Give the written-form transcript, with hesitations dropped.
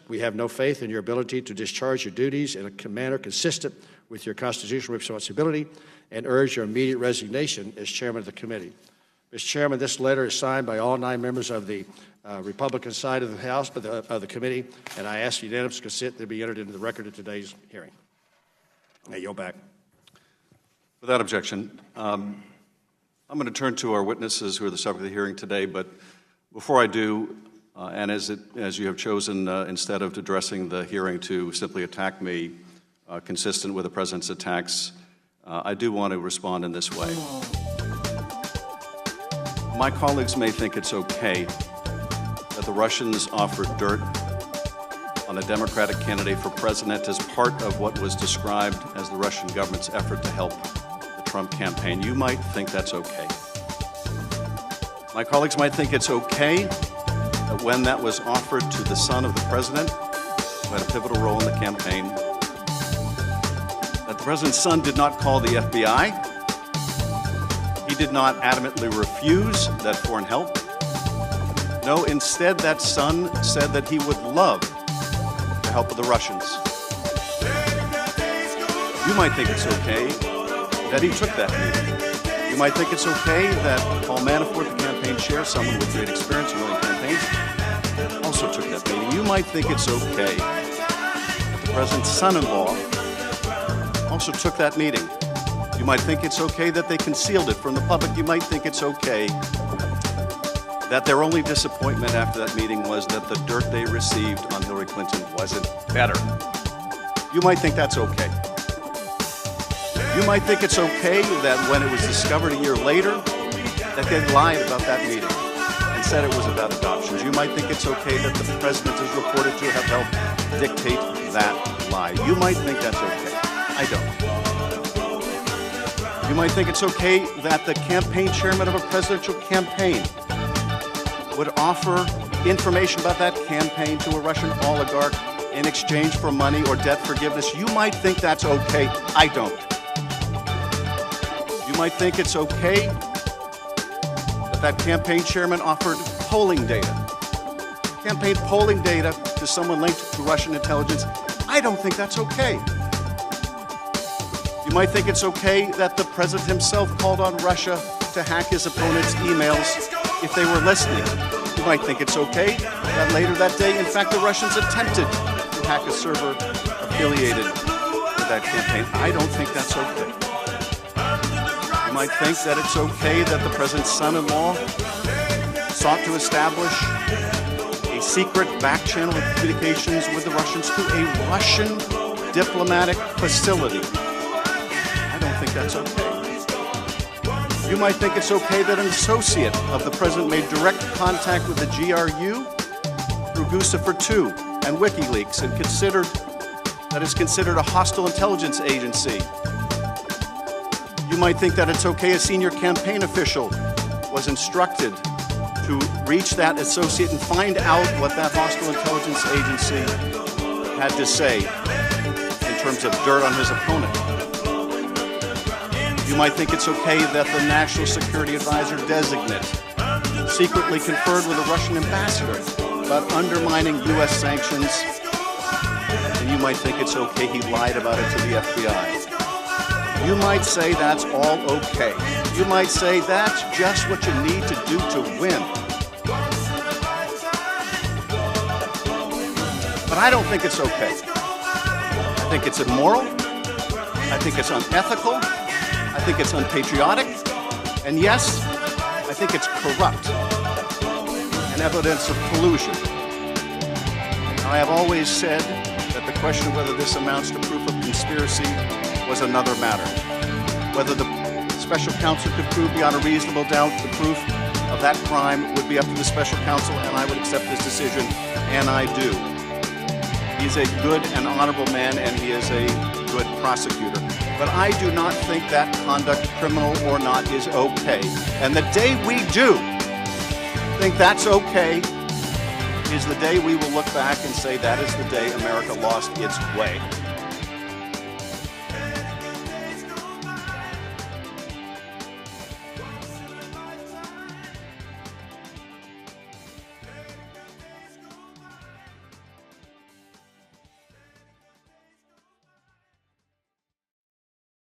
We have no faith in your ability to discharge your duties in a manner consistent with your constitutional responsibility and urge your immediate resignation as chairman of the committee. Mr. Chairman, this letter is signed by all 9 members of the Republican side of the House, of the committee, and I ask unanimous consent to be entered into the record of today's hearing. I yield back. Without objection, I'm going to turn to our witnesses who are the subject of the hearing today, but before I do, and as you have chosen, instead of addressing the hearing to simply attack me, consistent with the President's attacks, I do want to respond in this way. My colleagues may think it's okay that the Russians offered dirt on a Democratic candidate for president as part of what was described as the Russian government's effort to help the Trump campaign. You might think that's okay. My colleagues might think it's okay that when that was offered to the son of the president, who had a pivotal role in the campaign, that the president's son did not call the FBI. He did not adamantly refuse that foreign help. No, instead that son said that he would love the help of the Russians. You might think it's okay that he took that meeting. You might think it's okay that Paul Manafort, the campaign chair, someone with great experience in running campaigns, also took that meeting. You might think it's okay that the president's son-in-law also took that meeting. You might think it's okay that they concealed it from the public. You might think it's okay that their only disappointment after that meeting was that the dirt they received on Hillary Clinton wasn't better. You might think that's okay. You might think it's okay that when it was discovered a year later that they lied about that meeting and said it was about adoptions. You might think it's okay that the president is reported to have helped dictate that lie. You might think that's okay. I don't. You might think it's okay that the campaign chairman of a presidential campaign would offer information about that campaign to a Russian oligarch in exchange for money or debt forgiveness. You might think that's okay. I don't. You might think it's okay that that campaign chairman offered polling data, campaign polling data to someone linked to Russian intelligence. I don't think that's okay. You might think it's okay that the president himself called on Russia to hack his opponent's emails if they were listening. You might think it's okay that later that day, in fact, the Russians attempted to hack a server affiliated with that campaign. I don't think that's okay. You might think that it's okay that the president's son-in-law sought to establish a secret back channel of communications with the Russians to a Russian diplomatic facility. I don't think that's okay. You might think it's okay that an associate of the president made direct contact with the GRU through Guccifer II and WikiLeaks and is considered a hostile intelligence agency. You might think that it's okay a senior campaign official was instructed to reach that associate and find out what that hostile intelligence agency had to say in terms of dirt on his opponent. You might think it's okay that the National Security Advisor designate secretly conferred with a Russian ambassador about undermining U.S. sanctions, and you might think it's okay he lied about it to the FBI. You might say that's all okay. You might say that's just what you need to do to win. But I don't think it's okay. I think it's immoral. I think it's unethical. I think it's unpatriotic. And yes, I think it's corrupt and evidence of collusion. Now, I have always said that the question of whether this amounts to proof of conspiracy was another matter. Whether the special counsel could prove beyond a reasonable doubt the proof of that crime would be up to the special counsel, and I would accept this decision, and I do. He's a good and honorable man, and he is a good prosecutor. But I do not think that conduct, criminal or not, is okay. And the day we do think that's okay is the day we will look back and say that is the day America lost its way.